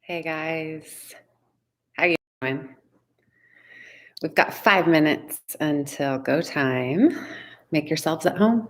Hey guys, how you doing? We've got 5 minutes until go time. Make yourselves at home.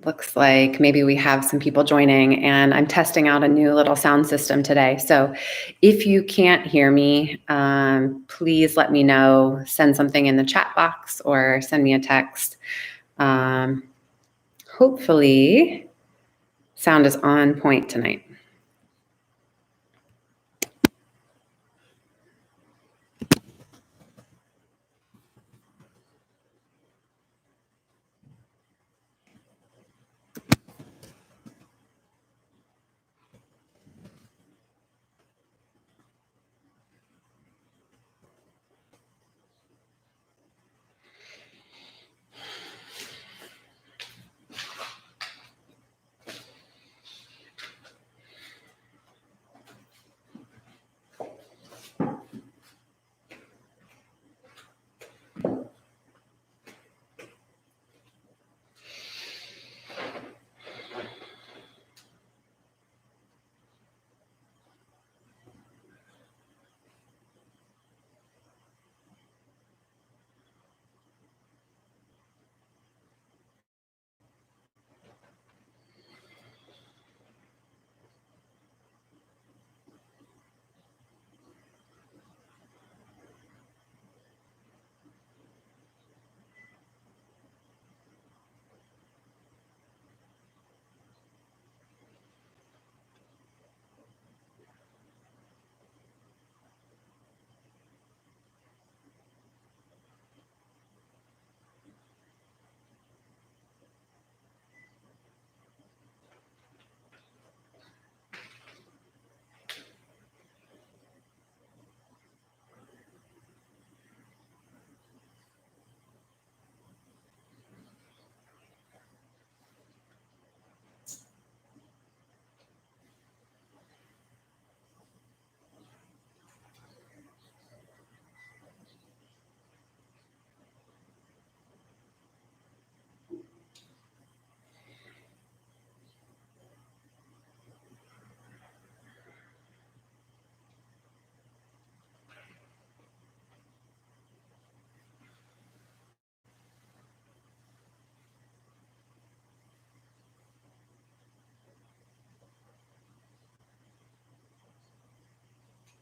Looks like maybe we have some people joining, and I'm testing out a new little sound system today. So if you can't hear me, please let me know. Send something in the chat box or send me a text. Hopefully, sound is on point tonight.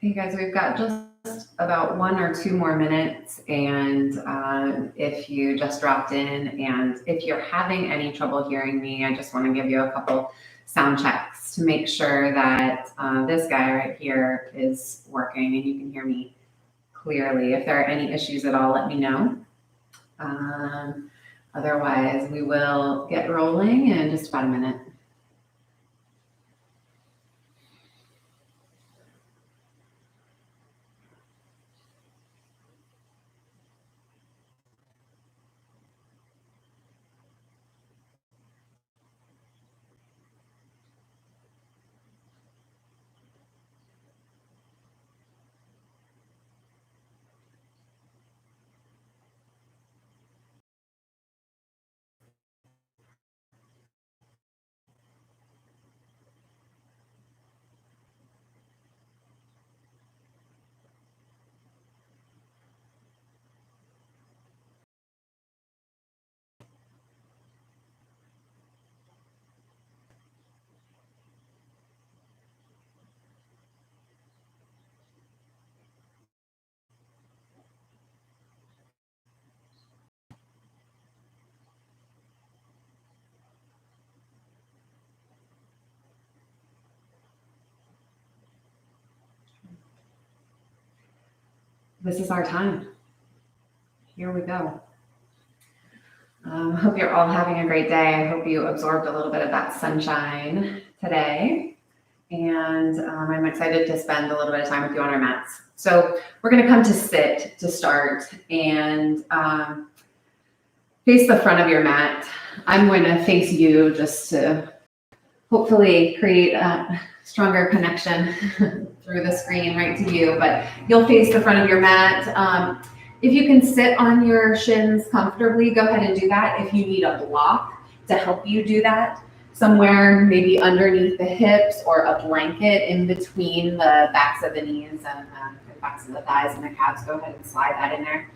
Hey guys, we've got just about 1 or 2 more minutes, and if you just dropped in and if you're having any trouble hearing me, I just want to give you a couple sound checks to make sure that this guy right here is working and you can hear me clearly. If there are any issues at all, let me know. Otherwise, we will get rolling in just about a minute. This is our time. Here we go. Hope you're all having a great day. I hope you absorbed a little bit of that sunshine today. And I'm excited to spend a little bit of time with you on our mats. So we're going to come to sit to start, and face the front of your mat. I'm going to face you just to hopefully create a stronger connection through the screen right to you, but you'll face the front of your mat. If you can sit on your shins comfortably, go ahead and do that. If you need a block to help you do that, somewhere maybe underneath the hips or a blanket in between the backs of the knees and the backs of the thighs and the calves, go ahead and slide that in there.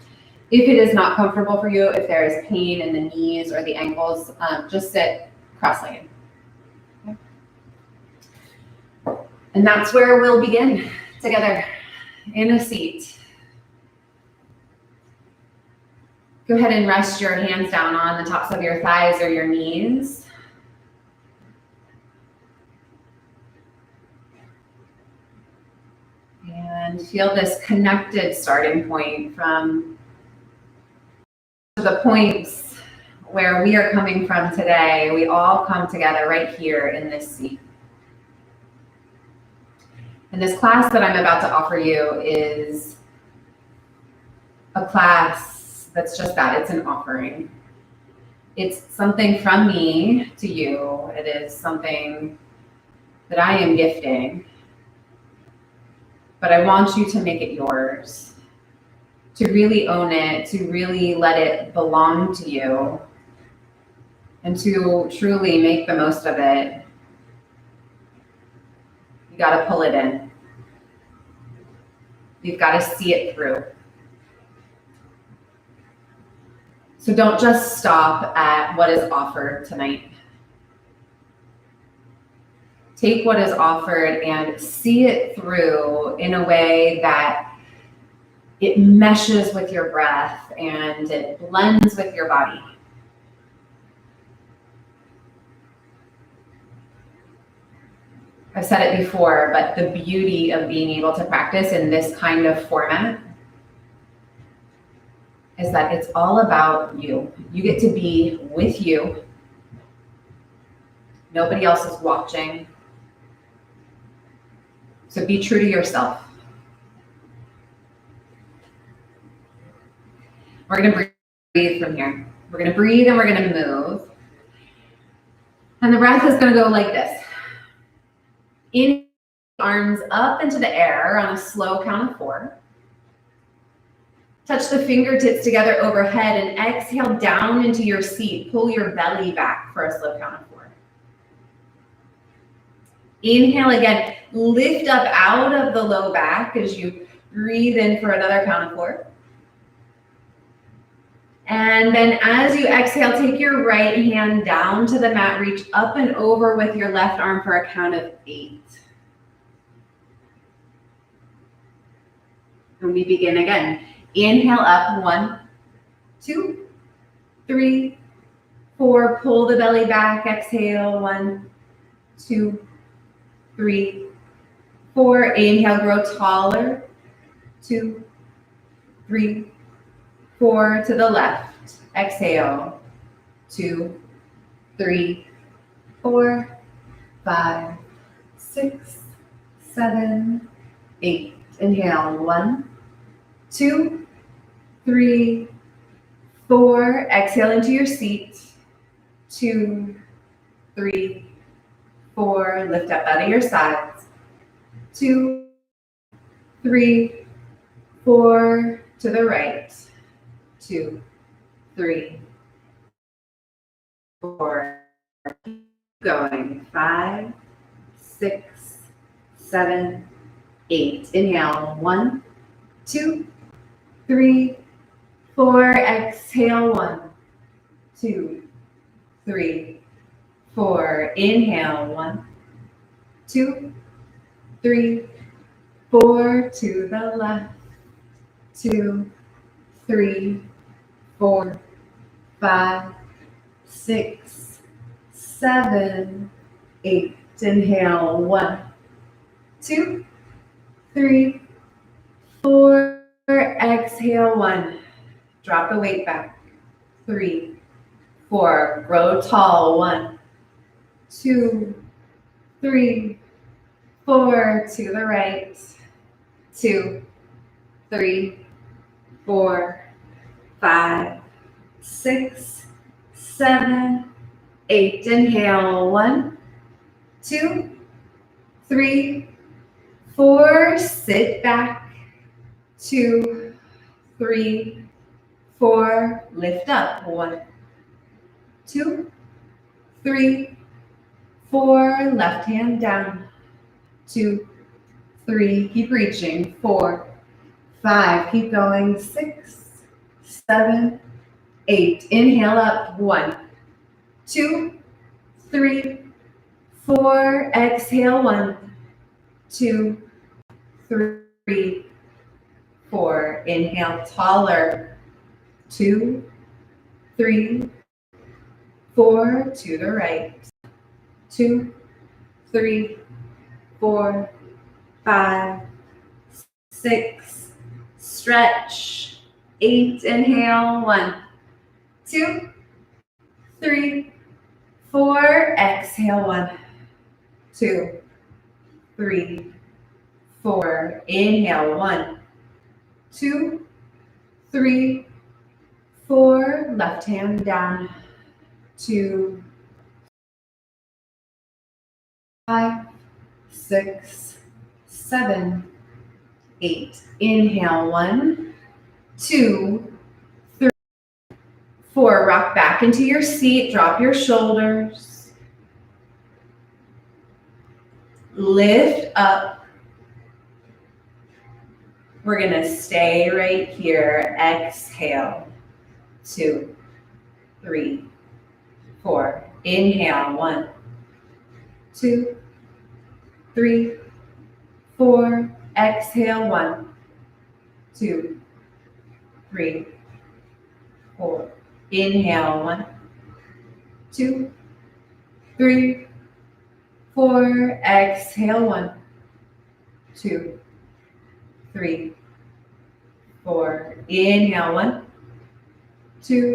If it is not comfortable for you, if there is pain in the knees or the ankles, just sit cross-legged. Okay. And that's where we'll begin together in a seat. Go ahead and rest your hands down on the tops of your thighs or your knees. And feel this connected starting point from the points where we are coming from today. We all come together right here in this seat. And this class that I'm about to offer you is a class that's just that. It's an offering. It's something from me to you. It is something that I am gifting. But I want you to make it yours, to really own it, to really let it belong to you, and to truly make the most of it. You got to pull it in. You've got to see it through. So don't just stop at what is offered tonight. Take what is offered and see it through in a way that it meshes with your breath and it blends with your body. I've said it before, but the beauty of being able to practice in this kind of format is that it's all about you. You get to be with you. Nobody else is watching. So be true to yourself. We're going to breathe from here. We're going to breathe and we're going to move. And the breath is going to go like this. Inhale, arms up into the air on a slow count of 4. Touch the fingertips together overhead and exhale down into your seat. Pull your belly back for a slow count of 4. Inhale again, lift up out of the low back as you breathe in for another count of 4. And then as you exhale, take your right hand down to the mat, reach up and over with your left arm for a count of 8. And we begin again. Inhale up, 1, 2, 3, 4. Pull the belly back, exhale, 1, 2, 3, 4. Inhale, grow taller, 2, 3, 4. To the left, exhale, 2, 3, 4, 5, 6, 7, 8. Inhale, 1, 2, 3, 4. Exhale into your seat, 2, 3, 4. Lift up out of your sides, 2, 3, 4. To the right, 2, 3, 4. Going, 5, 6, 7, 8. Inhale, 1, 2, 3, 4. Exhale, 1, 2, 3, 4. Inhale, 1, 2, 3, 4. To the left, 2, 3, 4, 5, 6, 7, 8. Inhale, 1, 2, 3, 4. Exhale, 1. Drop the weight back. 3, 4. Grow tall. 1, 2, 3, 4 to the right, 2, 3, 4, 5, 6, 7, 8. Inhale, 1, 2, 3, 4. Sit back, 2, 3, 4. Lift up, 1, 2, 3, 4. Left hand down, 2, 3. Keep reaching, 4, 5. Keep going, 6, 7, 8. Inhale up, 1, 2, 3, 4. Exhale, 1, 2, 3, 4. Inhale, taller, 2, 3, 4. To the right, 2, 3, 4, 5, 6. Stretch, 8. Inhale, 1, 2, 3, 4. Exhale, 1, 2, 3, 4. Inhale, 1, 2, 3, 4. Left hand down, 2, 5, 6, 7, 8. Inhale, 1, 2, 3, 4. Rock back into your seat. Drop your shoulders. Lift up. We're going to stay right here. Exhale, 2, 3, 4. Inhale, 1, 2, 3, 4. Exhale, 1, 2, 3, 4. Inhale, 1, 2, 3, 4. Exhale, 1, 2, 3, 4. Inhale, 1, 2,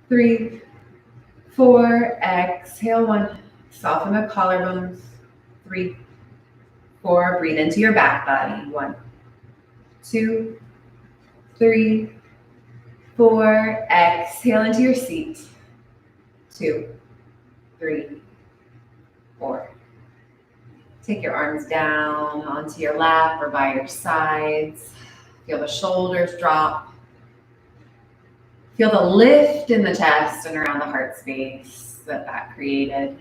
3, 4. Exhale, 1. Soften the collarbones. 3, 4. Breathe into your back body. 1, 2, 3, 4. Exhale into your seat. 2, 3, 4. Take your arms down onto your lap or by your sides. Feel the shoulders drop. Feel the lift in the chest and around the heart space that created.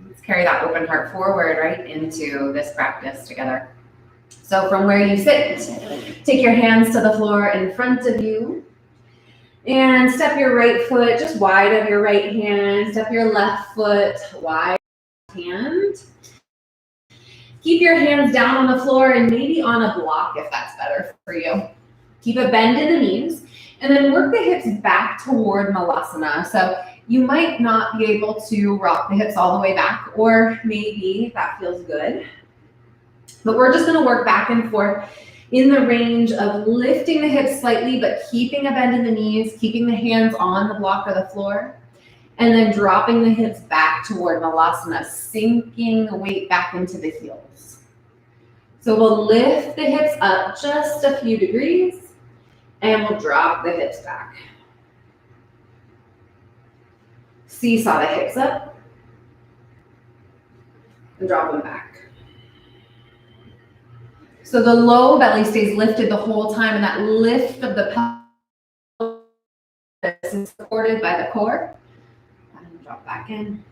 Let's carry that open heart forward right into this practice together. So from where you sit, take your hands to the floor in front of you. And step your right foot just wide of your right hand. Step your left foot wide hand. Keep your hands down on the floor and maybe on a block if that's better for you. Keep a bend in the knees and then work the hips back toward Malasana. So you might not be able to rock the hips all the way back, or maybe that feels good. But we're just going to work back and forth in the range of lifting the hips slightly, but keeping a bend in the knees, keeping the hands on the block or the floor, and then dropping the hips back toward Malasana, sinking the weight back into the heels. So we'll lift the hips up just a few degrees, and we'll drop the hips back. Seesaw the hips up, and drop them back. So the low belly stays lifted the whole time, and that lift of the pelvis is supported by the core. And drop back in.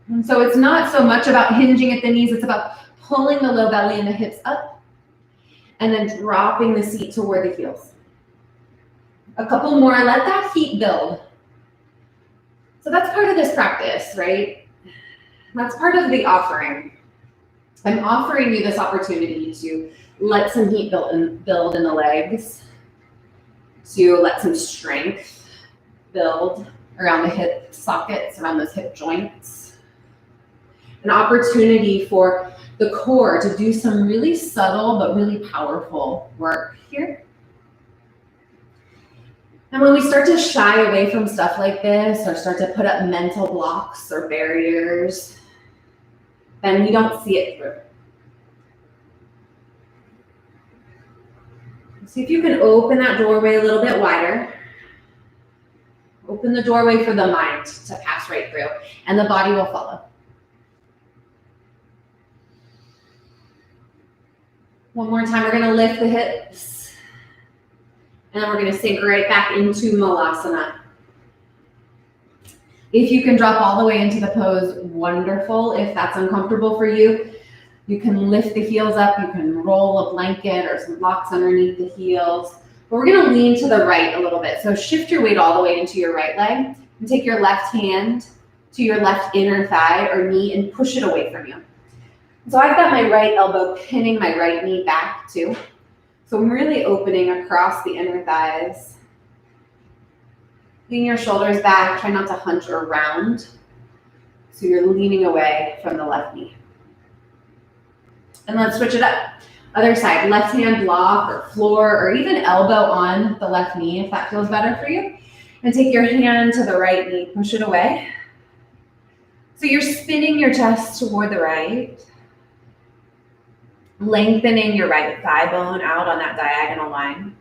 And so it's not so much about hinging at the knees, it's about pulling the low belly and the hips up, and then dropping the seat toward the heels. A couple more, let that heat build. So that's part of this practice, right? That's part of the offering. I'm offering you this opportunity to let some heat build in the legs, to let some strength build around the hip sockets, around those hip joints. An opportunity for the core to do some really subtle but really powerful work here. And when we start to shy away from stuff like this or start to put up mental blocks or barriers, then we don't see it through. See if you can open that doorway a little bit wider. Open the doorway for the mind to pass right through, and the body will follow. One more time, we're gonna lift the hips, and then we're gonna sink right back into Malasana. If you can drop all the way into the pose, wonderful. If that's uncomfortable for you, you can lift the heels up, you can roll a blanket or some blocks underneath the heels. But we're gonna lean to the right a little bit. So shift your weight all the way into your right leg and take your left hand to your left inner thigh or knee and push it away from you. So I've got my right elbow pinning my right knee back too. So I'm really opening across the inner thighs. Lean your shoulders back, try not to hunch around. So you're leaning away from the left knee. And let's switch it up. Other side, left hand block or floor or even elbow on the left knee if that feels better for you. And take your hand to the right knee, push it away. So you're spinning your chest toward the right. Lengthening your right thigh bone out on that diagonal line.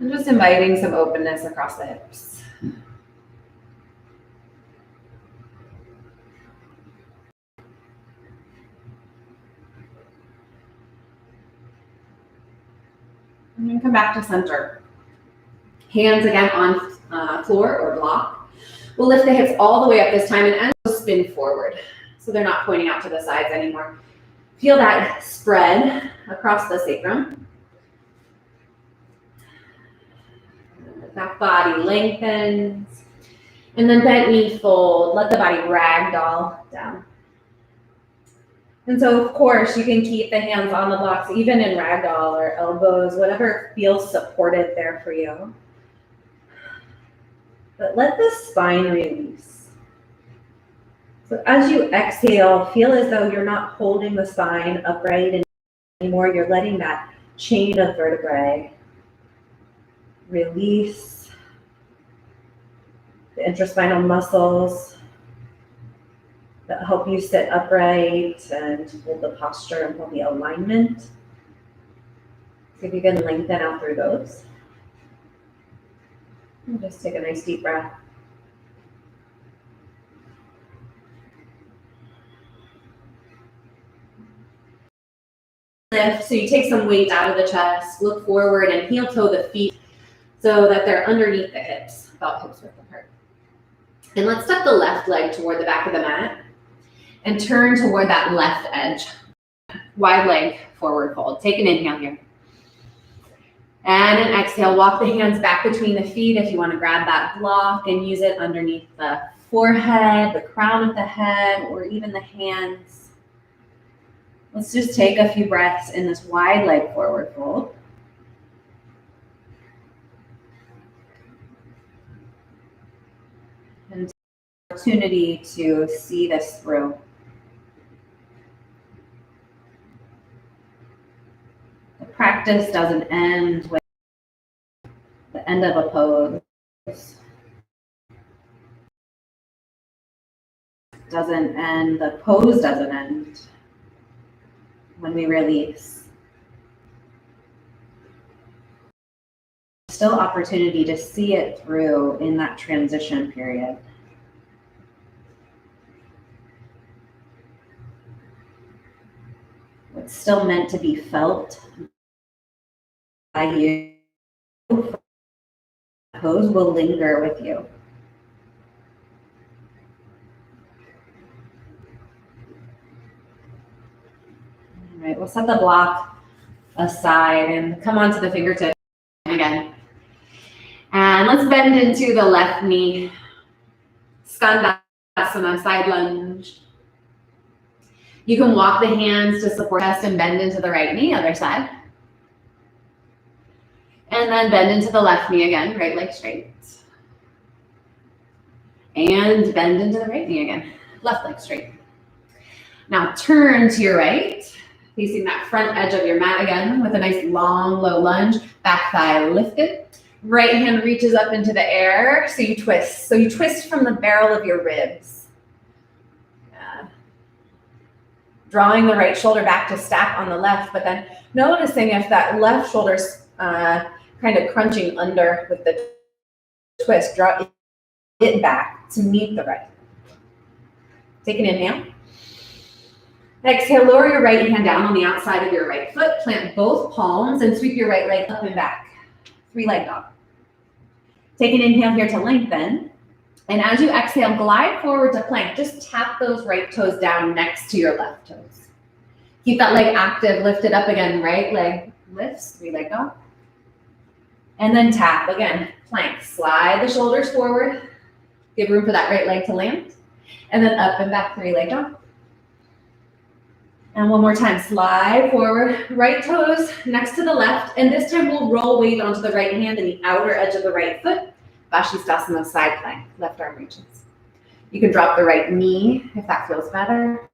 And just inviting some openness across the hips. And then come back to center. Hands again on floor or block. We'll lift the hips all the way up this time and spin forward. So they're not pointing out to the sides anymore. Feel that spread across the sacrum. That body lengthens. And then bent knee fold. Let the body ragdoll down. And so, of course, you can keep the hands on the blocks, even in ragdoll or elbows, whatever feels supported there for you. But let the spine release. So as you exhale, feel as though you're not holding the spine upright anymore. You're letting that chain of vertebrae release the intraspinal muscles that help you sit upright and hold the posture and hold the alignment. See if you can lengthen out through those. And just take a nice deep breath. Lift, so you take some weight out of the chest, look forward and heel toe the feet so that they're underneath the hips, about hips width apart. And let's step the left leg toward the back of the mat and turn toward that left edge. Wide leg forward fold. Take an inhale here. And an exhale, walk the hands back between the feet if you want to grab that block and use it underneath the forehead, the crown of the head, or even the hands. Let's just take a few breaths in this wide leg forward fold. And opportunity to see this through. The practice doesn't end with the end of a pose. Doesn't end, the pose doesn't end when we release. Still opportunity to see it through in that transition period. What's still meant to be felt by you, pose will linger with you. All right, we'll set the block aside and come onto the fingertips again. And let's bend into the left knee. Skandasana, side lunge. You can walk the hands to support chest and bend into the right knee, other side. And then bend into the left knee again, right leg straight. And bend into the right knee again, left leg straight. Now turn to your right, facing that front edge of your mat again with a nice long, low lunge, back thigh lifted. Right hand reaches up into the air, so you twist. So you twist from the barrel of your ribs. Drawing the right shoulder back to stack on the left, but then noticing if that left shoulder's kind of crunching under with the twist, draw it back to meet the right. Take an inhale. Exhale, lower your right hand down on the outside of your right foot, plant both palms, and sweep your right leg up and back. 3-leg dog. Take an inhale here to lengthen. And as you exhale, glide forward to plank. Just tap those right toes down next to your left toes. Keep that leg active, lift it up again. Right leg lifts, 3-leg dog. And then tap again, plank. Slide the shoulders forward. Give room for that right leg to land. And then up and back, 3-leg dog. And one more time, slide forward, right toes next to the left. And this time we'll roll weight onto the right hand and the outer edge of the right foot. Vashisthasana side plank, left arm reaches. You can drop the right knee if that feels better.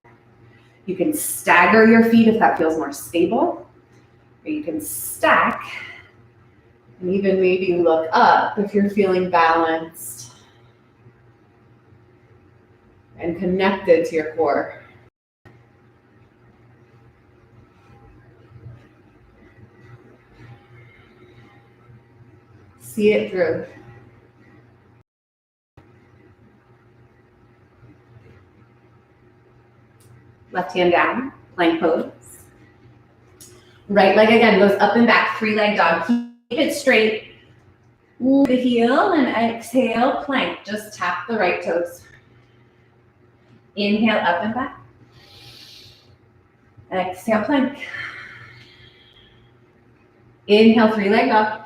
You can stagger your feet if that feels more stable. Or you can stack and even maybe look up if you're feeling balanced and connected to your core. See it through. Left hand down, plank pose. Right leg again goes up and back, 3-leg dog. Keep it straight. Move the heel and exhale, plank. Just tap the right toes. Inhale, up and back. Exhale, plank. Inhale, 3-leg dog.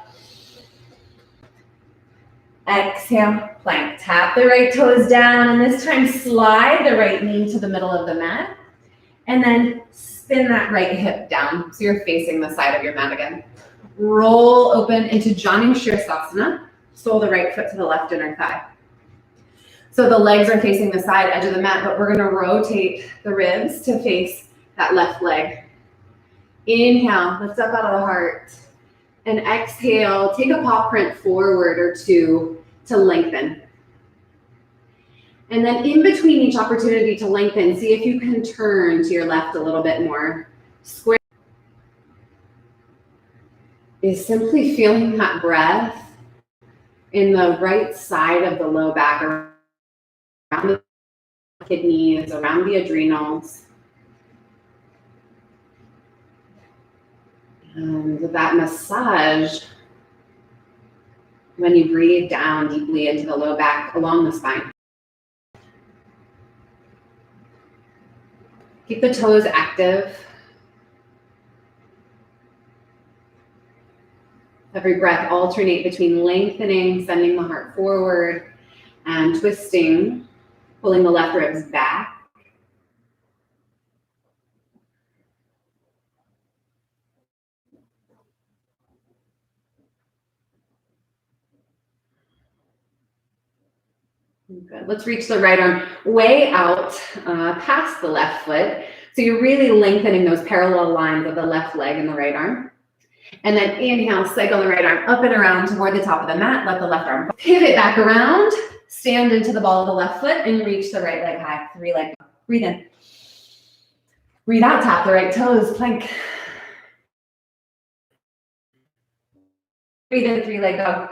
Exhale, plank. Tap the right toes down, and this time slide the right knee to the middle of the mat. And then spin that right hip down so you're facing the side of your mat again. Roll open into Janu Shirsasana. Sole the right foot to the left inner thigh. So the legs are facing the side edge of the mat, but we're going to rotate the ribs to face that left leg. Inhale, lift up out of the heart. And exhale, take a paw print forward or two to lengthen. And then in between each opportunity to lengthen, see if you can turn to your left a little bit more. Square is simply feeling that breath in the right side of the low back, around the kidneys, around the adrenals. And that massage, when you breathe down deeply into the low back along the spine. Keep the toes active. Every breath alternate between lengthening, sending the heart forward, and twisting, pulling the left ribs back. Good. Let's reach the right arm way out past the left foot. So you're really lengthening those parallel lines of the left leg and the right arm. And then inhale, cycle the right arm up and around toward the top of the mat. Let the left arm pivot back around. Stand into the ball of the left foot and reach the right leg high. 3-leg. Breathe in. Breathe out. Tap the right toes. Plank. Breathe in. 3-leg dog.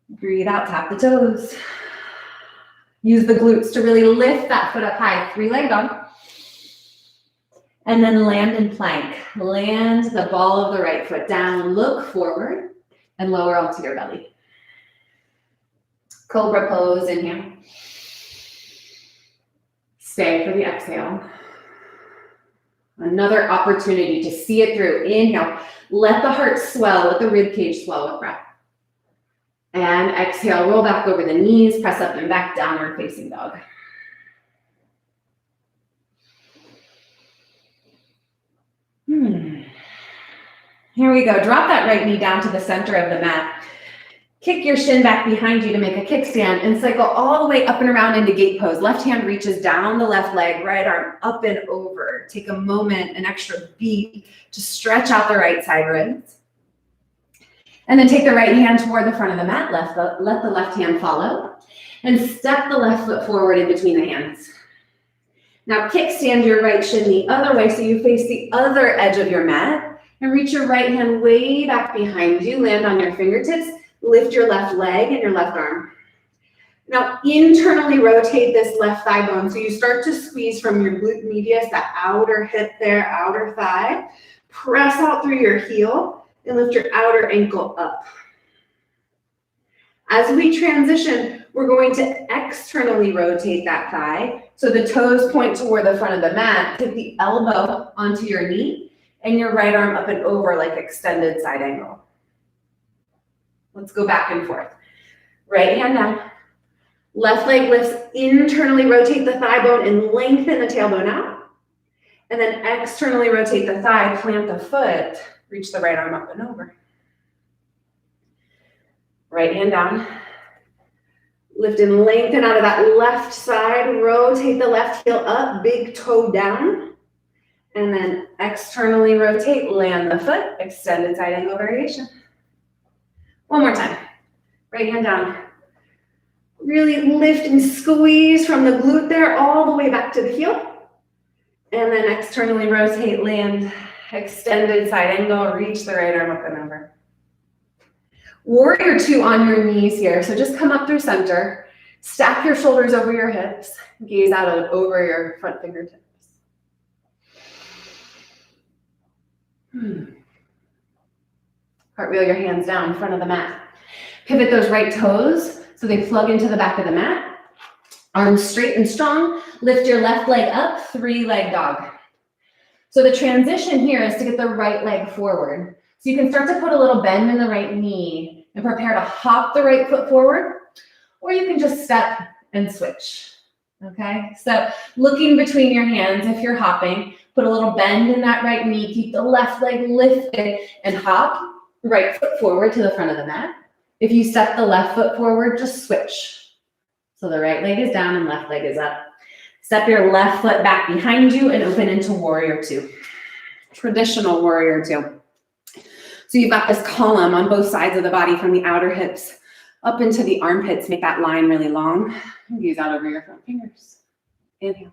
Breathe out, tap the toes. Use the glutes to really lift that foot up high. 3-leg dog. And then land in plank. Land the ball of the right foot down. Look forward and lower onto your belly. Cobra pose, inhale. Stay for the exhale. Another opportunity to see it through. Inhale. Let the heart swell. Let the rib cage swell with breath. And exhale, roll back over the knees, press up and back, downward facing dog. Here we go. Drop that right knee down to the center of the mat. Kick your shin back behind you to make a kickstand and cycle all the way up and around into gate pose. Left hand reaches down the left leg, right arm up and over. Take a moment, an extra beat to stretch out the right side ribs. And then take the right hand toward the front of the mat, let the left hand follow, and step the left foot forward in between the hands. Now kickstand your right shin the other way so you face the other edge of your mat, and reach your right hand way back behind you, land on your fingertips, lift your left leg and your left arm. Now internally rotate this left thigh bone. So you start to squeeze from your glute medius, that outer hip there, outer thigh. Press out through your heel and lift your outer ankle up. As we transition, we're going to externally rotate that thigh. So the toes point toward the front of the mat. Take the elbow onto your knee and your right arm up and over like extended side angle. Let's go back and forth. Right hand down. Left leg lifts, internally rotate the thigh bone and lengthen the tailbone out. And then externally rotate the thigh, plant the foot, reach the right arm up and over. Right hand down. Lift and lengthen out of that left side, rotate the left heel up, big toe down. And then externally rotate, land the foot, extended side angle variation. One more time. Right hand down. Really lift and squeeze from the glute there all the way back to the heel. And then externally rotate, land, extended side angle, reach the right arm up and over. Warrior two on your knees here. So just come up through center, stack your shoulders over your hips, gaze out over your front fingertips. Cartwheel your hands down in front of the mat. Pivot those right toes so they plug into the back of the mat. Arms straight and strong. Lift your left leg up, three-leg dog. So the transition here is to get the right leg forward. So you can start to put a little bend in the right knee and prepare to hop the right foot forward, or you can just step and switch. Okay, so looking between your hands, if you're hopping, put a little bend in that right knee, keep the left leg lifted and hop, right foot forward to the front of the mat. If you step the left foot forward, just switch. So the right leg is down and left leg is up. Step your left foot back behind you and open into warrior two. Traditional warrior two. So you've got this column on both sides of the body from the outer hips up into the armpits. Make that line really long. Gaze out over your front fingers. Inhale.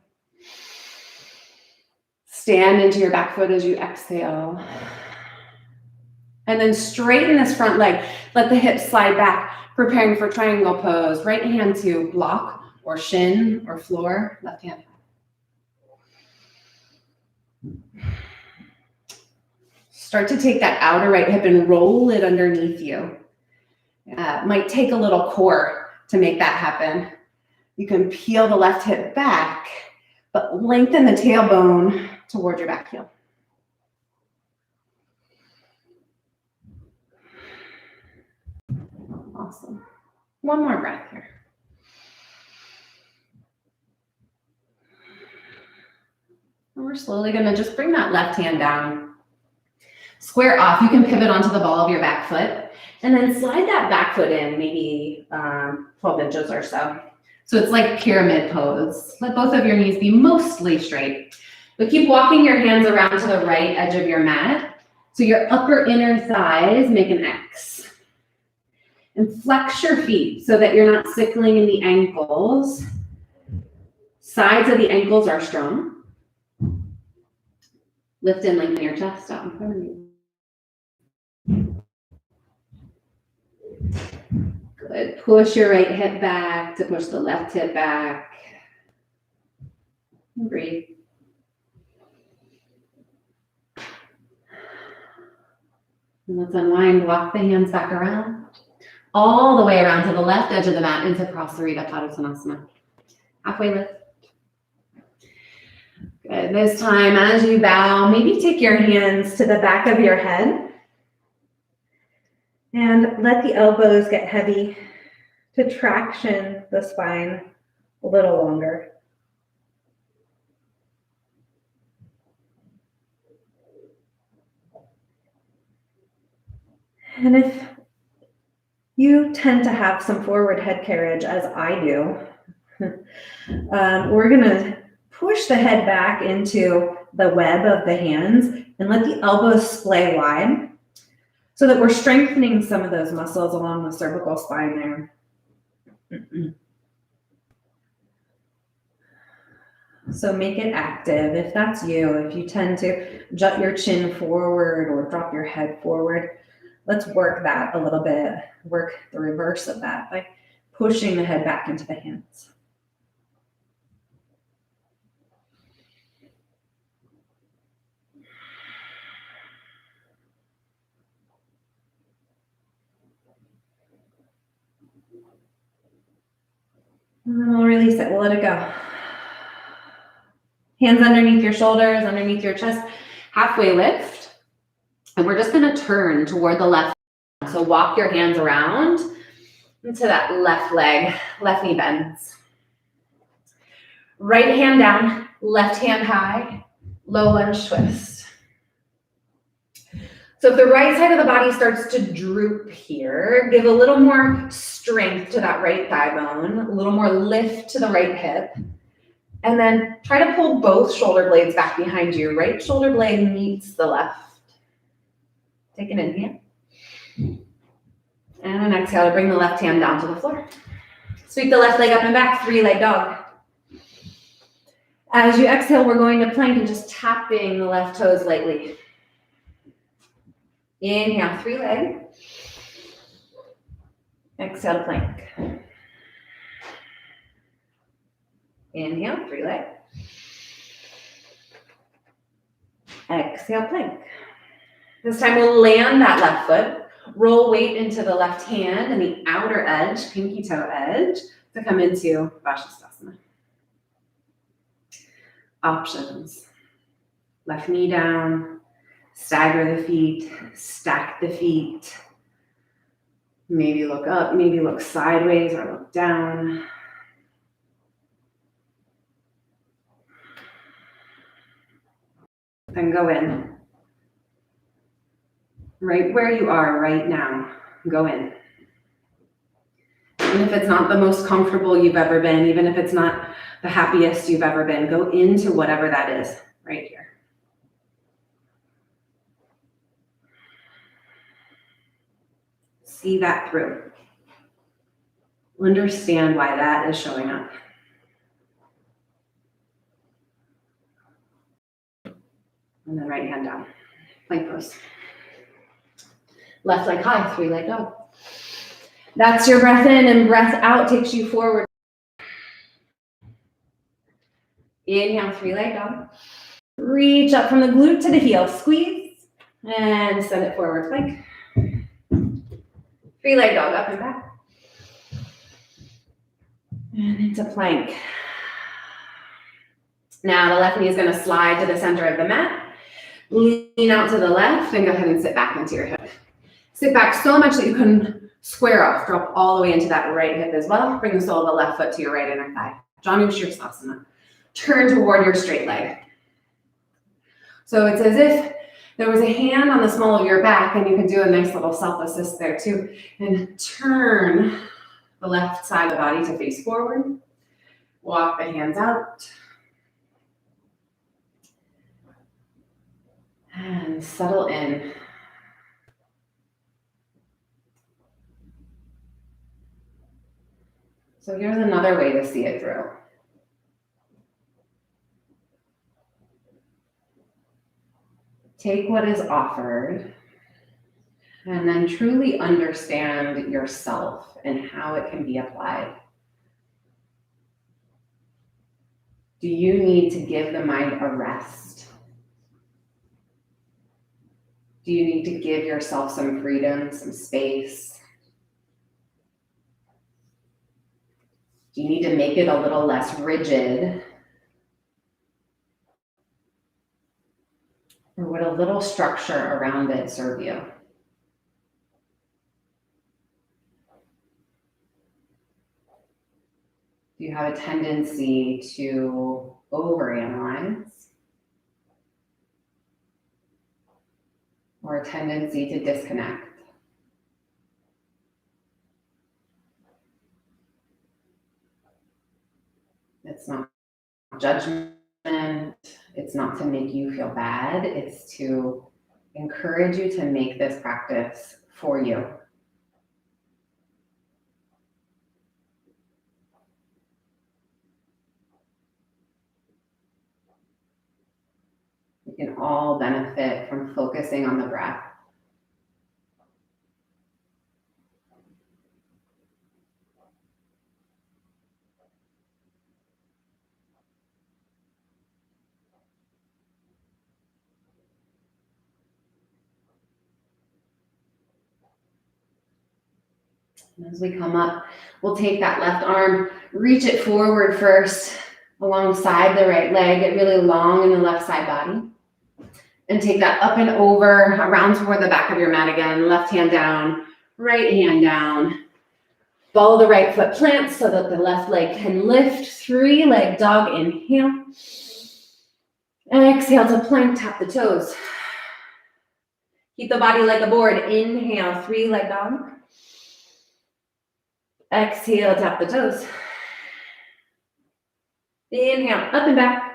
Stand into your back foot as you exhale. And then straighten this front leg. Let the hips slide back, preparing for triangle pose. Right hand to block or shin or floor. Left hand. Start to take that outer right hip and roll it underneath you. Might take a little core to make that happen. You can peel the left hip back, but lengthen the tailbone toward your back heel. Awesome. One more breath here. And we're slowly going to just bring that left hand down. Square off. You can pivot onto the ball of your back foot and then slide that back foot in maybe 12 inches or so. So it's like pyramid pose. Let both of your knees be mostly straight, but keep walking your hands around to the right edge of your mat. So your upper inner thighs make an X. And flex your feet so that you're not sickling in the ankles. Sides of the ankles are strong. Lift and lengthen your chest out in front of you. Good. Push your right hip back to push the left hip back. And breathe. And let's unwind, walk the hands back around. All the way around to the left edge of the mat into Prasarita Padottanasana. Halfway lift. Good. This time, as you bow, maybe take your hands to the back of your head and let the elbows get heavy to traction the spine a little longer. And if you tend to have some forward head carriage, as I do, we're going to push the head back into the web of the hands and let the elbows splay wide. so that we're strengthening some of those muscles along the cervical spine there. So make it active. If that's you, if you tend to jut your chin forward or drop your head forward, let's work that a little bit. Work the reverse of that by pushing the head back into the hands. And then we'll release it. We'll let it go. Hands underneath your shoulders, underneath your chest, halfway lift. And we're just going to turn toward the left. So walk your hands around into that left leg, left knee bends. Right hand down, left hand high, low lunge twist. So if the right side of the body starts to droop here, give a little more strength to that right thigh bone, a little more lift to the right hip, and then try to pull both shoulder blades back behind you. Right shoulder blade meets the left. Take an inhale. And an exhale to bring the left hand down to the floor. Sweep the left leg up and back, 3-leg dog. As you exhale, we're going to plank and just tapping the left toes lightly. Inhale, 3-leg. Exhale to plank. Inhale, 3-leg. Exhale, plank. This time we'll land that left foot, roll weight into the left hand and the outer edge, pinky toe edge, to come into Vashisthasana. Options. Left knee down, stagger the feet, stack the feet. Maybe look up, maybe look sideways or look down. Then go in. Right where you are right now, go in. Even if it's not the most comfortable you've ever been, even if it's not the happiest you've ever been, go into whatever that is right here. See that through. Understand why that is showing up. And then right hand down, plank pose. Left leg high, 3-leg dog. That's your breath in, and breath out takes you forward. Inhale, 3-leg dog. Reach up from the glute to the heel, squeeze, and send it forward, plank. 3-leg dog, up and back. And into plank. Now the left knee is going to slide to the center of the mat. Lean out to the left and go ahead and sit back into your hip. Sit back so much that you can square off. Drop all the way into that right hip as well. Bring the sole of the left foot to your right inner thigh. Janu Shirsasana. Turn toward your straight leg. So it's as if there was a hand on the small of your back, and you can do a nice little self-assist there too. And turn the left side of the body to face forward. Walk the hands out. And settle in. So here's another way to see it through. Take what is offered and then truly understand yourself and how it can be applied. Do you need to give the mind a rest? Do you need to give yourself some freedom, some space? Do you need to make it a little less rigid? Or would a little structure around it serve you? Do you have a tendency to overanalyze? Or a tendency to disconnect? It's not judgment. It's not to make you feel bad. It's to encourage you to make this practice for you. We can all benefit from focusing on the breath. And as we come up, we'll take that left arm, reach it forward first alongside the right leg, get really long in the left side body. And take that up and over, around toward the back of your mat again. Left hand down, right hand down. Follow the right foot plant so that the left leg can lift. 3-leg dog, inhale. Exhale to plank, tap the toes. Keep the body like a board. Inhale, 3-leg dog. Exhale, tap the toes. Inhale, up and back.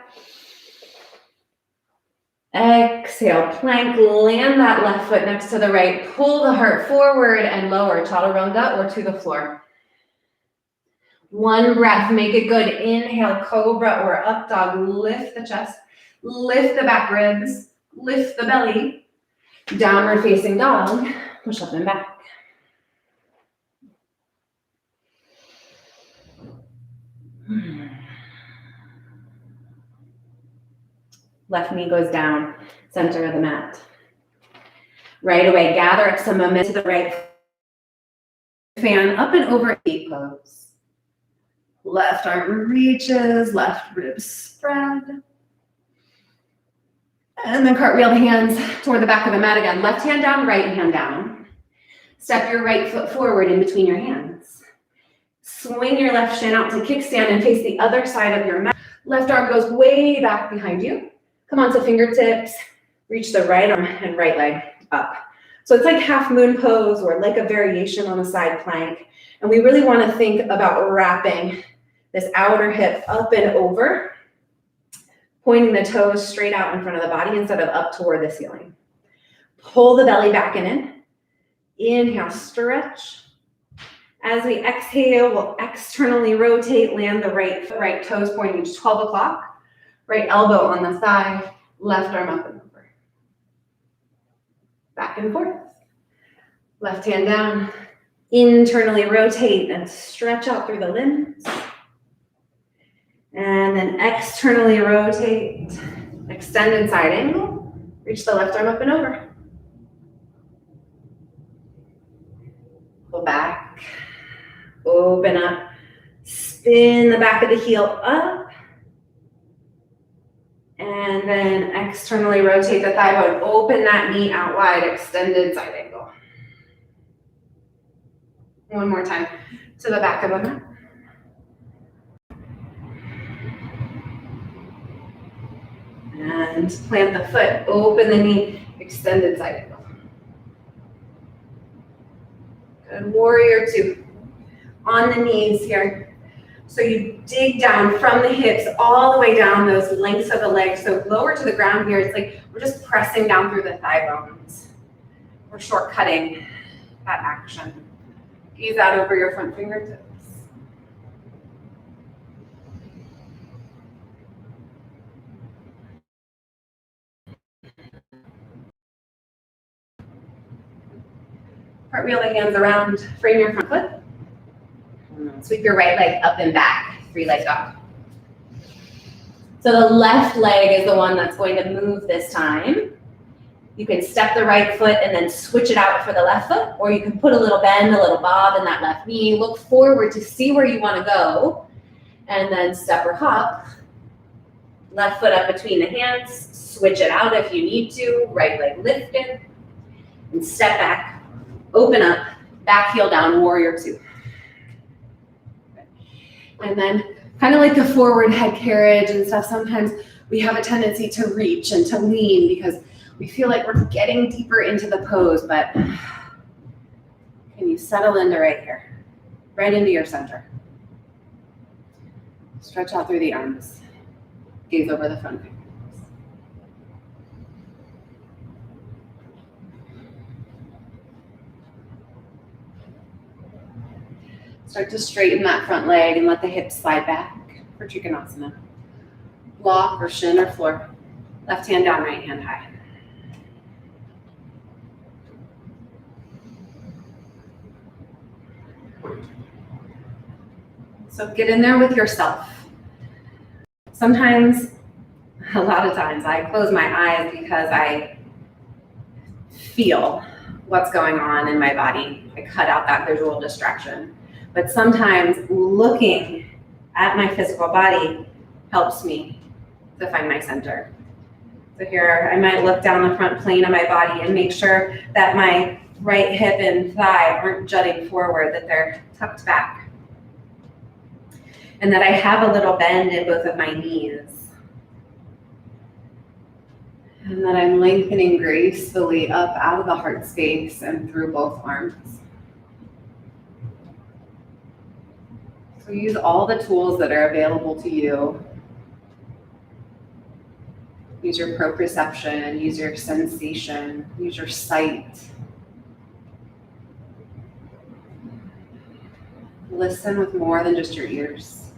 Exhale, plank, land that left foot next to the right. Pull the heart forward and lower, chaturanga or to the floor. One breath, make it good. Inhale, cobra or up dog. Lift the chest, lift the back ribs, lift the belly. Downward facing dog, push up and back. Left knee goes down, center of the mat. Right away, gather up some momentum to the right. Fan up and over, feet pose. Left arm reaches, left ribs spread. And then cartwheel the hands toward the back of the mat again. Left hand down, right hand down. Step your right foot forward in between your hands. Swing your left shin out to kickstand and face the other side of your mat. Left arm goes way back behind you. Come on to fingertips. Reach the right arm and right leg up. So it's like half moon pose or like a variation on a side plank. And we really want to think about wrapping this outer hip up and over, pointing the toes straight out in front of the body instead of up toward the ceiling. Pull the belly back and in. Inhale, stretch. As we exhale, we'll externally rotate, land the right toes pointing to 12 o'clock. Right elbow on the thigh, left arm up and over. Back and forth. Left hand down. Internally rotate and stretch out through the limbs. And then externally rotate, extended side angle. Reach the left arm up and over. Pull back, open up, spin the back of the heel up. And then externally rotate the thigh bone, open that knee out wide, extended side angle. One more time to the back of the mat. And plant the foot, open the knee, extended side angle. Good, warrior 2. On the knees here. So you dig down from the hips all the way down those lengths of the legs. So lower to the ground here. It's like we're just pressing down through the thigh bones. We're shortcutting that action. Ease out over your front fingertips. Cartwheel the hands around, frame your front foot. Sweep your right leg up and back, 3-leg dog. So the left leg is the one that's going to move this time. You can step the right foot and then switch it out for the left foot, or you can put a little bend, a little bob in that left knee. Look forward to see where you want to go, and then step or hop. Left foot up between the hands, switch it out if you need to, right leg lifted, and step back, open up, back heel down, warrior 2. And then kind of like the forward head carriage and stuff, sometimes we have a tendency to reach and to lean because we feel like we're getting deeper into the pose, but can you settle into right here, right into your center? Stretch out through the arms, gaze over the front fingers. Start to straighten that front leg and let the hips slide back for Trikonasana. Block or shin or floor. Left hand down, right hand high. So get in there with yourself. Sometimes, a lot of times, I close my eyes because I feel what's going on in my body. I cut out that visual distraction. But sometimes looking at my physical body helps me to find my center. So here, I might look down the front plane of my body and make sure that my right hip and thigh aren't jutting forward, that they're tucked back. And that I have a little bend in both of my knees. And that I'm lengthening gracefully up out of the heart space and through both arms. So use all the tools that are available to you. Use your proprioception, use your sensation, use your sight. Listen with more than just your ears.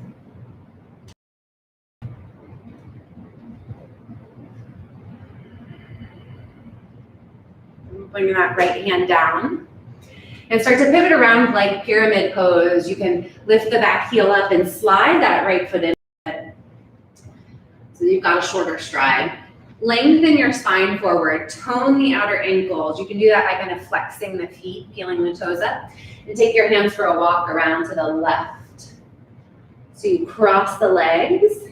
Bring that right hand down and start to pivot around like pyramid pose. You can lift the back heel up and slide that right foot in. So you've got a shorter stride. Lengthen your spine forward, tone the outer ankles. You can do that by kind of flexing the feet, peeling the toes up, and take your hands for a walk around to the left. So you cross the legs.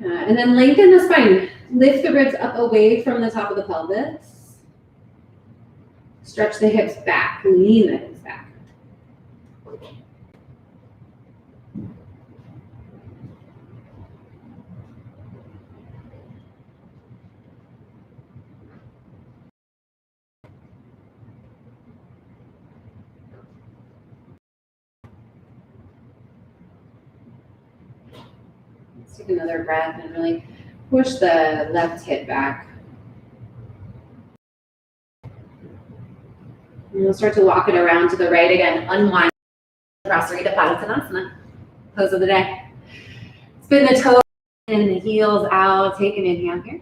And then lengthen the spine. Lift the ribs up away from the top of the pelvis. Stretch the hips back, lean the hips back. Let's take another breath and really push the left hip back. And we'll start to walk it around to the right again. Unwind. Prasarita Padasana, pose of the day. Spin the toes and the heels out. Take an inhale here.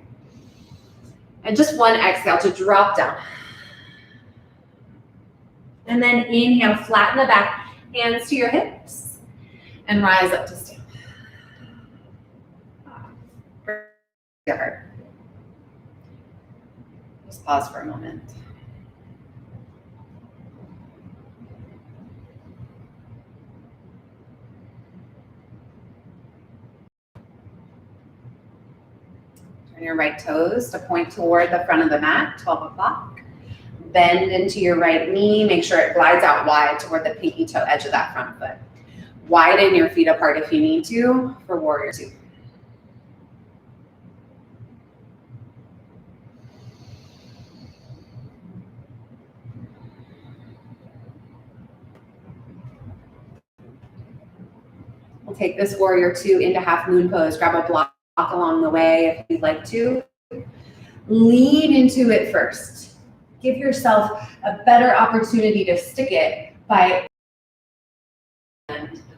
And just one exhale to drop down. And then inhale, flatten the back, hands to your hips, and rise up to stand. Just pause for a moment. Turn your right toes to point toward the front of the mat, 12 o'clock. Bend into your right knee. Make sure it glides out wide toward the pinky toe edge of that front foot. Widen your feet apart if you need to for warrior two. We'll take this warrior two into half moon pose. Grab a block along the way if you'd like to. Lean into it first. Give yourself a better opportunity to stick it by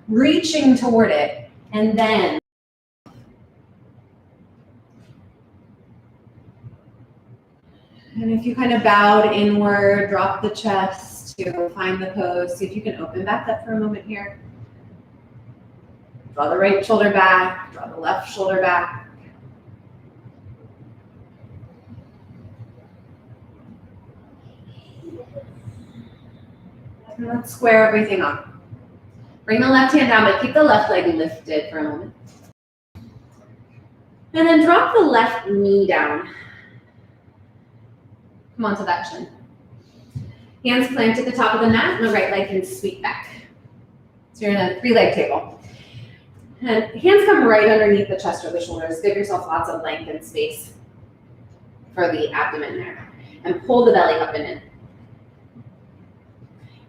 reaching toward it, and then if you kind of bowed inward, drop the chest to find the pose. See if you can open back up for a moment here. Draw the right shoulder back, draw the left shoulder back. And let's square everything up. Bring the left hand down, but keep the left leg lifted for a moment. And then drop the left knee down. Come onto that chin. Hands planted at the top of the mat, and the right leg can sweep back. So you're in a three-leg table. And hands come right underneath the chest or the shoulders. Give yourself lots of length and space for the abdomen there. And pull the belly up and in.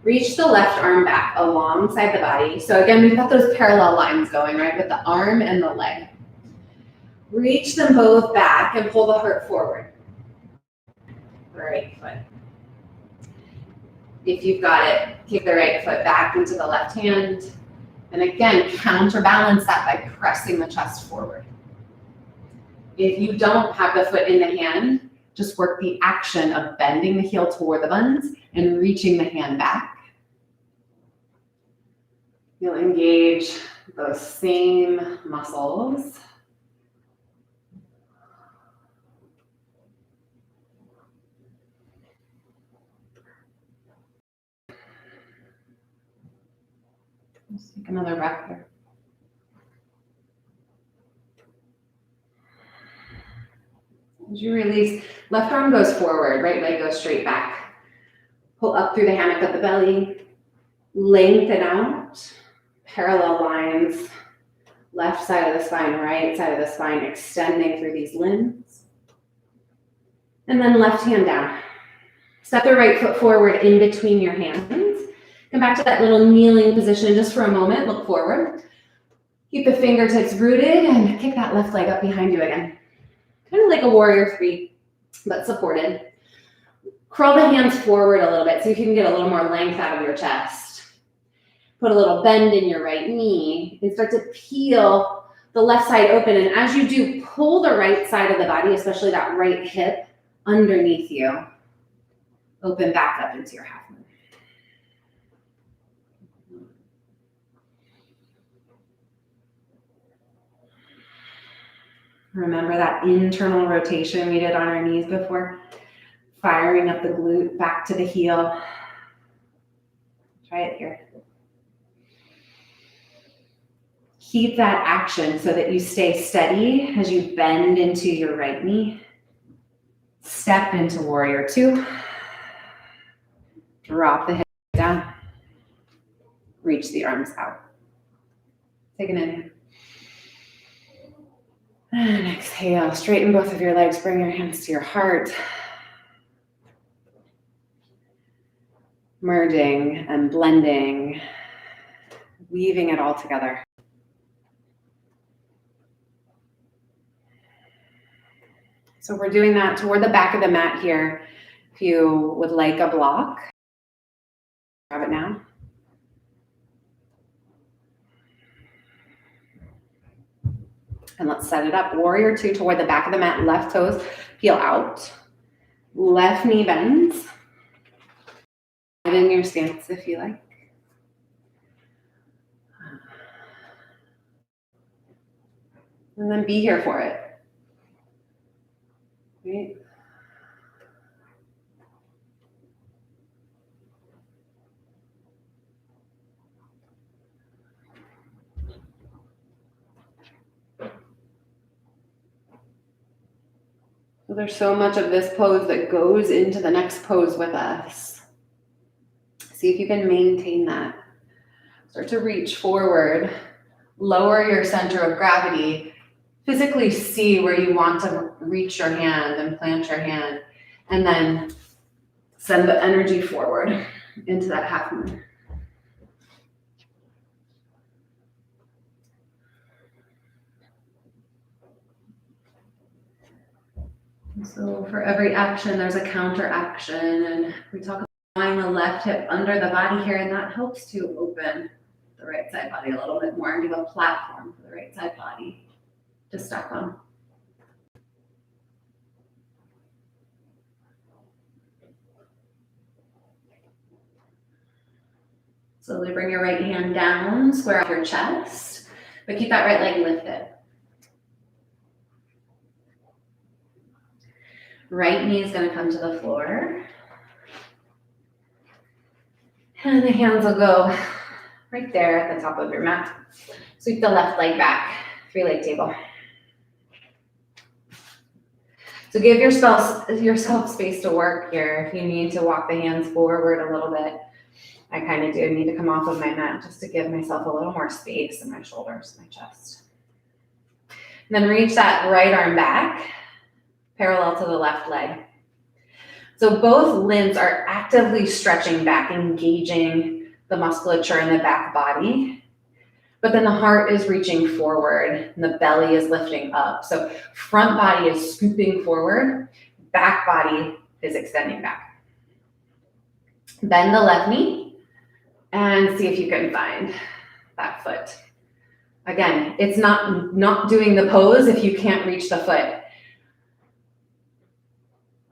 Reach the left arm back alongside the body. So again, we've got those parallel lines going, right, with the arm and the leg. Reach them both back and pull the heart forward. Right foot. If you've got it, kick the right foot back into the left hand. And again, counterbalance that by pressing the chest forward. If you don't have the foot in the hand, just work the action of bending the heel toward the buns and reaching the hand back. You'll engage those same muscles. Just take another breath here. As you release, left arm goes forward, right leg goes straight back. Pull up through the hammock of the belly, lengthen out, parallel lines, left side of the spine, right side of the spine, extending through these limbs. And then left hand down. Step the right foot forward in between your hands. Come back to that little kneeling position just for a moment, look forward. Keep the fingertips rooted and kick that left leg up behind you again. Kind of like a warrior 3, but supported. Curl the hands forward a little bit, see if you can get a little more length out of your chest. Put a little bend in your right knee and start to peel the left side open. And as you do, pull the right side of the body, especially that right hip, underneath you. Open back up into your half moon. Remember that internal rotation we did on our knees before? Firing up the glute back to the heel. Try it here. Keep that action so that you stay steady as you bend into your right knee. Step into warrior 2. Drop the hip down. Reach the arms out. Take an inhale. And exhale, straighten both of your legs, bring your hands to your heart. Merging and blending, weaving it all together. So we're doing that toward the back of the mat here. If you would like a block, grab it now. And let's set it up. Warrior 2 toward the back of the mat, left toes peel out. Left knee bends. In your stance if you like. And then be here for it. Right? So there's so much of this pose that goes into the next pose with us. See if you can maintain that. Start to reach forward, lower your center of gravity, physically see where you want to reach your hand and plant your hand, and then send the energy forward into that half moon. So for every action, there's a counter action, and we talk about drawing the left hip under the body here, and that helps to open the right side body a little bit more and give a platform for the right side body to step on. Slowly bring your right hand down, square off your chest, but keep that right leg lifted. Right knee is going to come to the floor. And the hands will go right there at the top of your mat. Sweep the left leg back, 3-leg table. So give yourself space to work here. If you need to walk the hands forward a little bit, I kind of do need to come off of my mat just to give myself a little more space in my shoulders, my chest. And then reach that right arm back, parallel to the left leg. So both limbs are actively stretching back, engaging the musculature in the back body. But then the heart is reaching forward and the belly is lifting up. So front body is scooping forward, back body is extending back. Bend the left knee and see if you can find that foot. Again, it's not doing the pose if you can't reach the foot.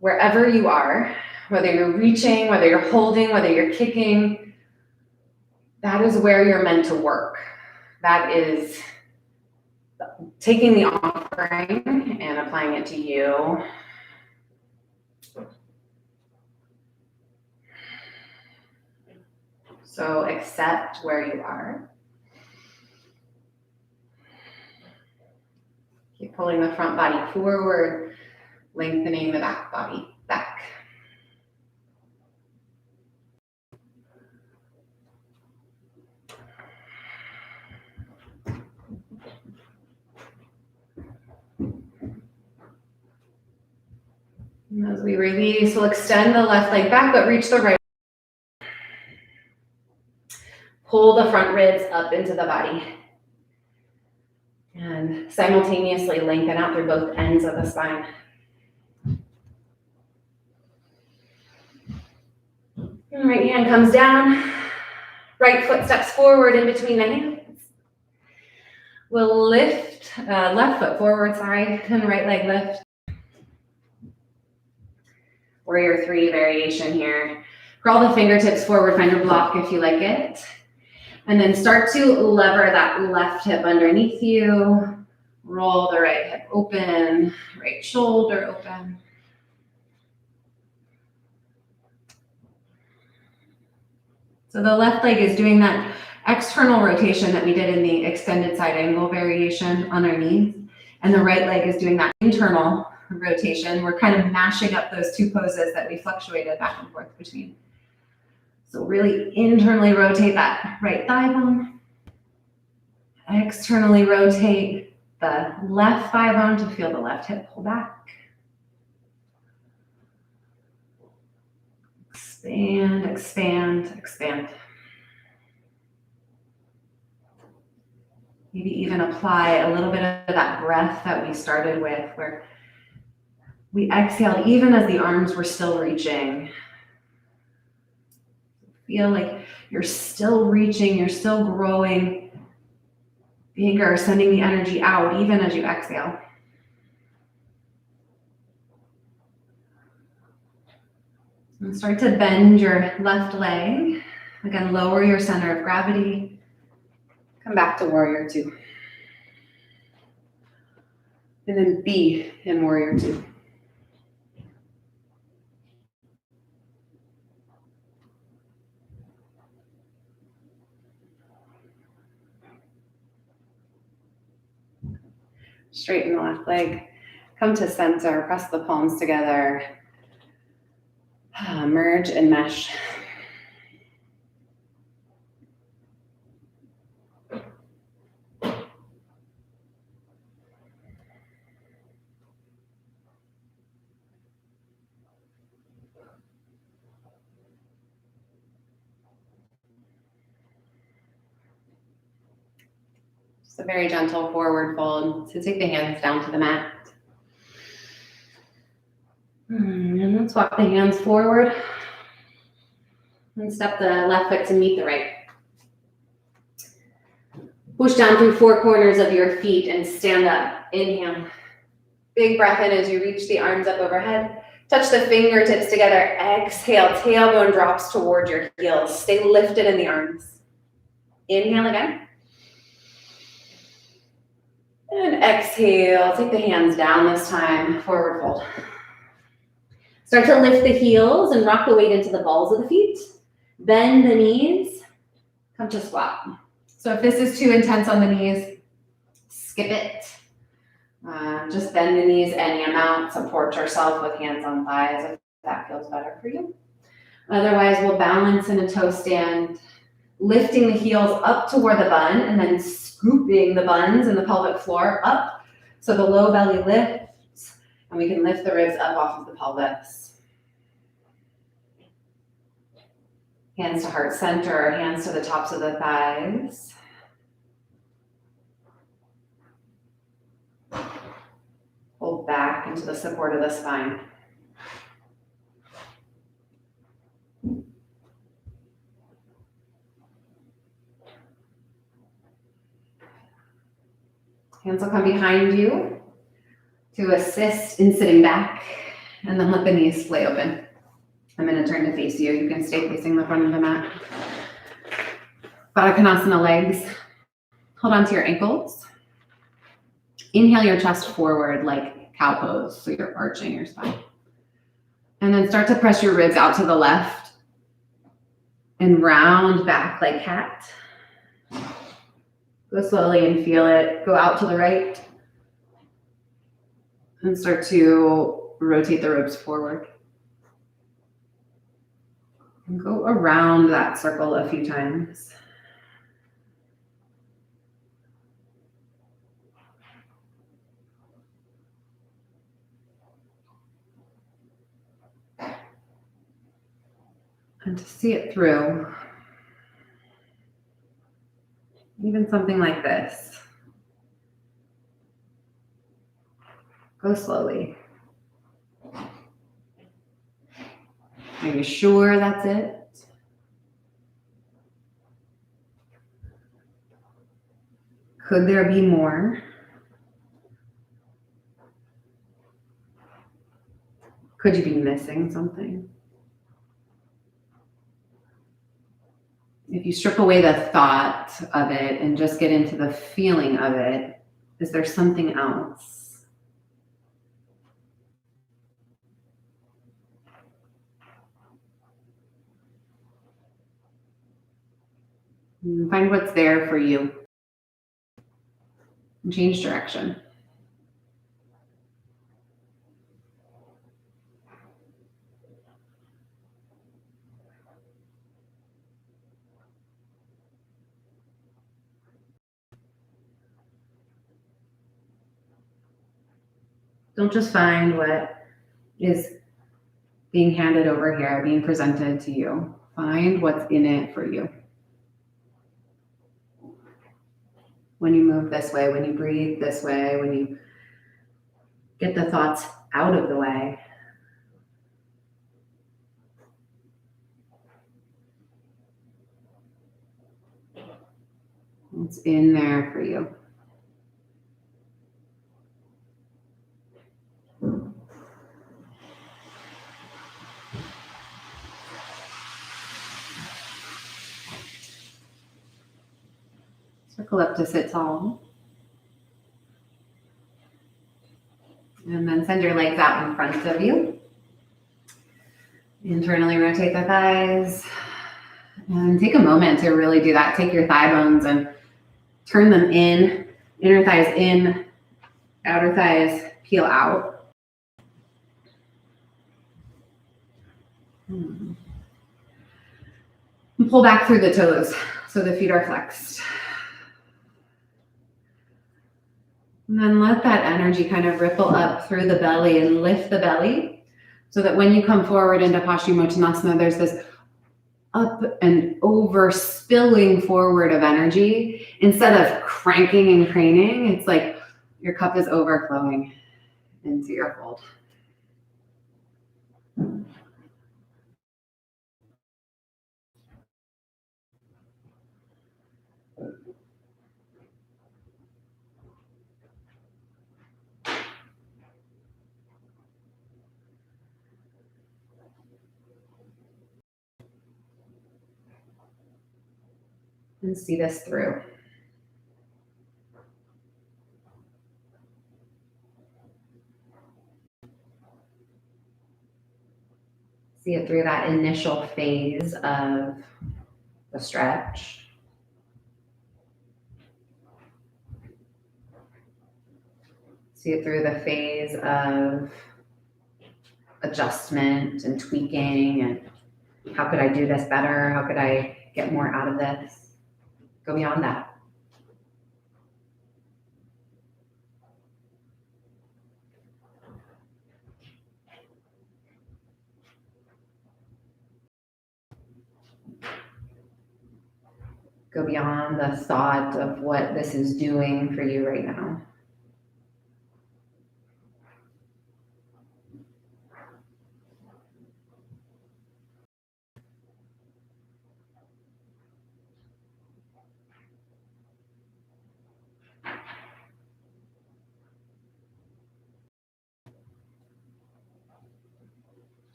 Wherever you are, whether you're reaching, whether you're holding, whether you're kicking, that is where you're meant to work. That is taking the offering and applying it to you. So accept where you are. Keep pulling the front body forward, lengthening the back body back. And as we release, we'll extend the left leg back, but reach the right. Pull the front ribs up into the body. And simultaneously lengthen out through both ends of the spine. And right hand comes down. Right foot steps forward in between the hands. We'll lift, left foot forward, and right leg lift. Warrior 3 variation here. Crawl the fingertips forward, find your block if you like it. And then start to lever that left hip underneath you. Roll the right hip open, right shoulder open. So the left leg is doing that external rotation that we did in the extended side angle variation underneath. And the right leg is doing that internal rotation. We're kind of mashing up those two poses that we fluctuated back and forth between. So really internally rotate that right thigh bone. Externally rotate the left thigh bone to feel the left hip pull back. Expand, expand, expand. Maybe even apply a little bit of that breath that we started with, where we exhaled even as the arms were still reaching. Feel like you're still reaching, you're still growing bigger, sending the energy out even as you exhale. And start to bend your left leg. Again, lower your center of gravity. Come back to warrior 2. And then be in warrior 2. Straighten the left leg. Come to center, press the palms together. Merge and mesh. Just a very gentle forward fold. So take the hands down to the mat. And let's walk the hands forward. And step the left foot to meet the right. Push down through 4 corners of your feet and stand up. Inhale. Big breath in as you reach the arms up overhead. Touch the fingertips together. Exhale. Tailbone drops toward your heels. Stay lifted in the arms. Inhale again. And exhale. Take the hands down this time. Forward fold. Start to lift the heels and rock the weight into the balls of the feet. Bend the knees. Come to squat. So if this is too intense on the knees, skip it. Just bend the knees any amount. Support yourself with hands on thighs if that feels better for you. Otherwise, we'll balance in a toe stand, lifting the heels up toward the bun and then scooping the buns and the pelvic floor up so the low belly lifts and we can lift the ribs up off of the pelvis. Hands to heart center, hands to the tops of the thighs. Pull back into the support of the spine. Hands will come behind you to assist in sitting back, and then let the knees splay open. I'm going to turn to face you. You can stay facing the front of the mat. Baddha Konasana legs. Hold on to your ankles. Inhale your chest forward like cow pose, so you're arching your spine. And then start to press your ribs out to the left and round back like cat. Go slowly and feel it. Go out to the right and start to rotate the ribs forward. And go around that circle a few times. And to see it through, even something like this, go slowly. Are you sure that's it? Could there be more? Could you be missing something? If you strip away the thought of it and just get into the feeling of it, is there something else? Find what's there for you and change direction. Don't just find what is being handed over here, being presented to you. Find what's in it for you. When you move this way, when you breathe this way, when you get the thoughts out of the way. What's in there for you? Circle up to sit tall. And then send your legs out in front of you. Internally rotate the thighs. And take a moment to really do that. Take your thigh bones and turn them in. Inner thighs in, outer thighs peel out. And pull back through the toes so the feet are flexed. And then let that energy kind of ripple up through the belly and lift the belly so that when you come forward into Paschimottanasana, there's this up and over spilling forward of energy. Instead of cranking and craning, it's like your cup is overflowing into your fold. And see this through. See it through that initial phase of the stretch. See it through the phase of adjustment and tweaking and how could I do this better? How could I get more out of this? Go beyond that. Go beyond the thought of what this is doing for you right now.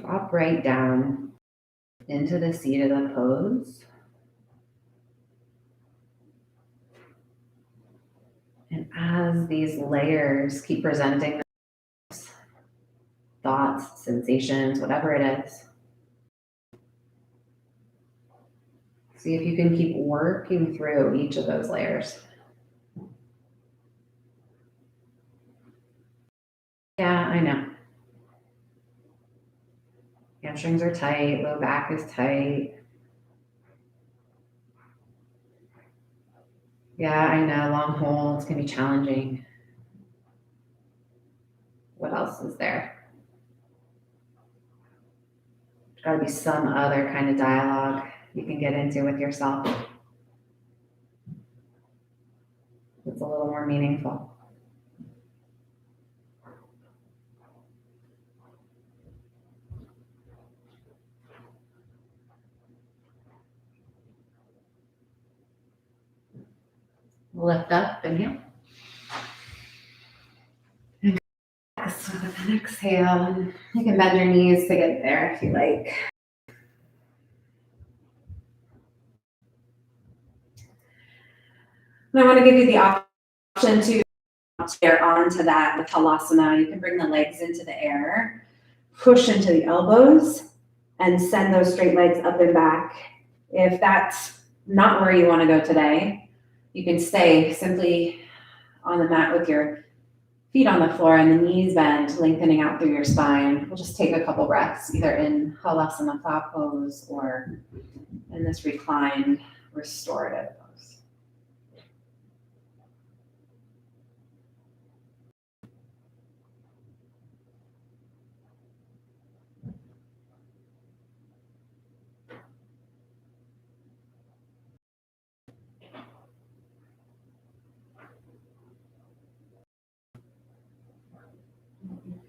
drop right down into the seat of the pose. And as these layers keep presenting thoughts, sensations, whatever it is, see if you can keep working through each of those layers. Yeah, I know. Hamstrings are tight, low back is tight. Yeah, I know, long holds can be challenging. What else is there? There's got to be some other kind of dialogue you can get into with yourself. It's a little more meaningful. Lift up, inhale. And with an exhale, you can bend your knees to get there if you like. And I want to give you the option to tear onto that with halasana. You can bring the legs into the air, push into the elbows, and send those straight legs up and back. If that's not where you want to go today, you can stay simply on the mat with your feet on the floor and the knees bent, lengthening out through your spine. We'll just take a couple breaths, either in halasana thought pose or in this reclined restorative pose.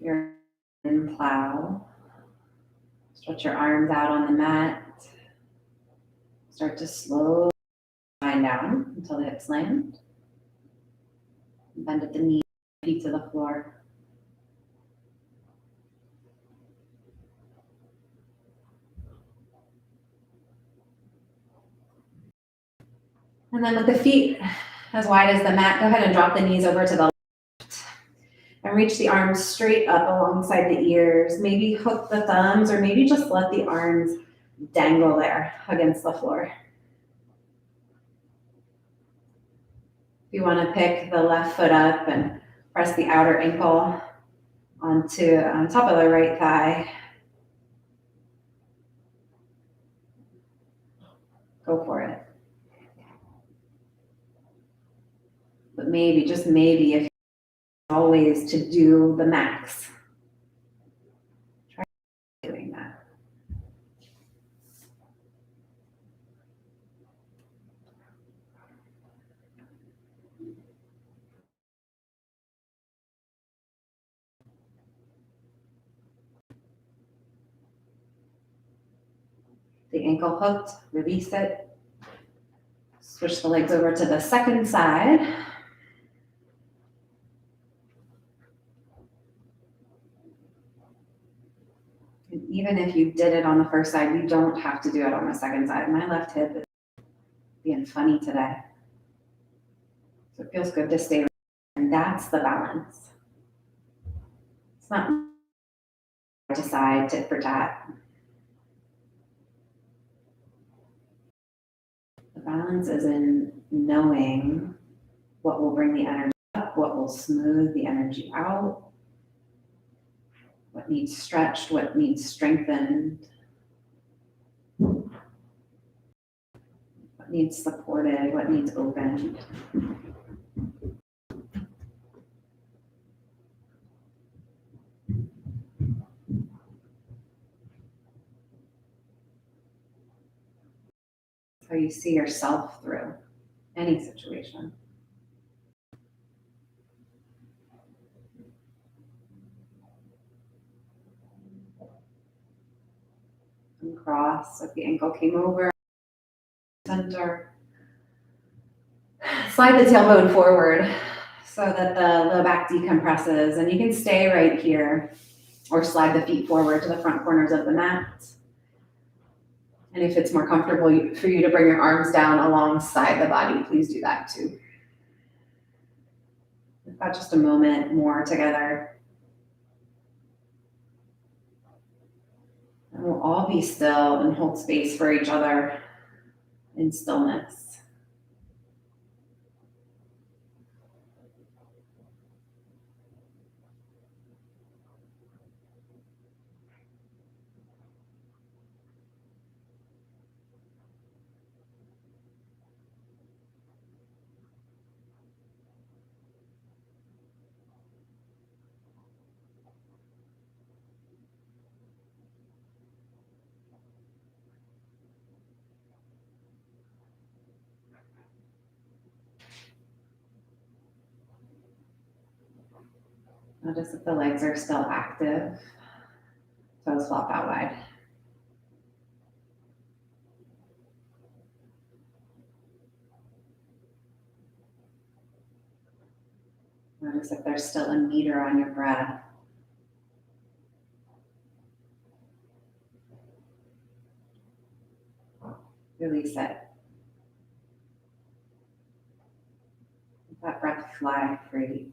You're in plow. Stretch your arms out on the mat. Start to slowly wind down until the hips land. Bend at the knees, feet to the floor. And then with the feet as wide as the mat, go ahead and drop the knees over to the left and reach the arms straight up alongside the ears. Maybe hook the thumbs or maybe just let the arms dangle there against the floor. If you want to pick the left foot up and press the outer ankle on top of the right thigh, go for it. But maybe, just maybe, if you're always to do the max, try doing that. The ankle hooked, release it. Switch the legs over to the second side. And even if you did it on the first side, you don't have to do it on the second side. My left hip is being funny today. So it feels good to stay, and that's the balance. It's not to side, tit for tat. The balance is in knowing what will bring the energy up, what will smooth the energy out, what needs stretched, what needs strengthened, what needs supported, what needs opened. How you see yourself through any situation. And cross, if the ankle came over, center. Slide the tailbone forward so that the low back decompresses, and you can stay right here. or slide the feet forward to the front corners of the mat. And if it's more comfortable for you to bring your arms down alongside the body, please do that too. We've got just a moment more together. And we'll all be still and hold space for each other in stillness. Notice if the legs are still active. Toes flop out wide. Notice if there's still a meter on your breath. Release it. Let that breath fly free.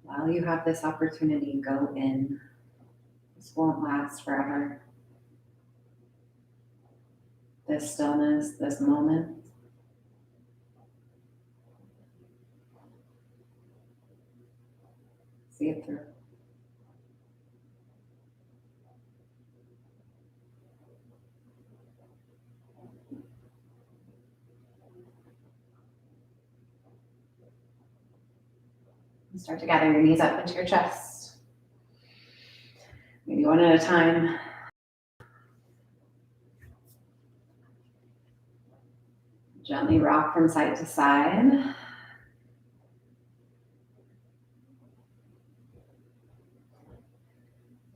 While you have this opportunity, go in. This won't last forever. This stillness, this moment. See it through. And start to gather your knees up into your chest. Maybe one at a time. Gently rock from side to side.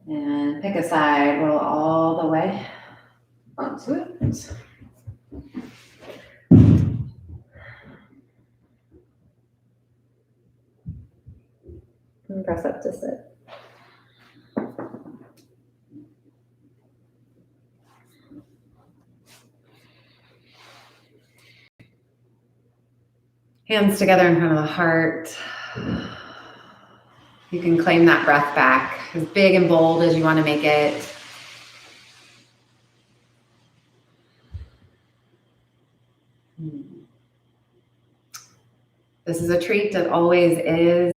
And pick a side, roll all the way onto it. And press up to sit. Hands together in front of the heart. You can claim that breath back, as big and bold as you want to make it. This is a treat, it always is.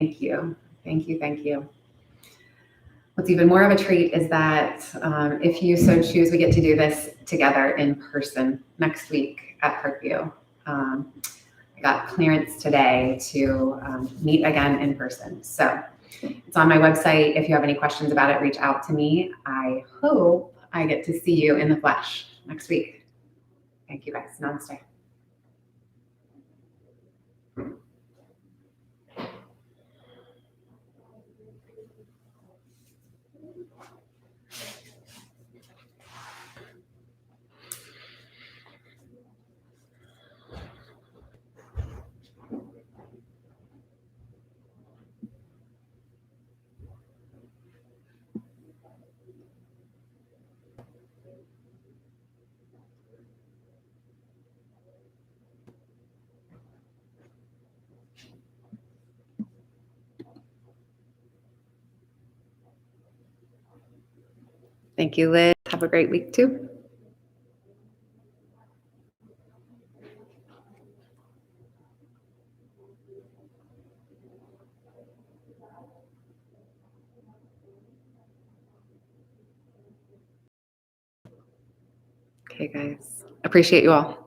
Thank you, thank you, thank you. What's even more of a treat is that if you so choose, we get to do this together in person next week at Parkview. I got clearance today to meet again in person. So it's on my website. If you have any questions about it, reach out to me. I hope I get to see you in the flesh next week. Thank you guys. Namaste. Thank you, Liz. Have a great week too. Okay, guys. Appreciate you all.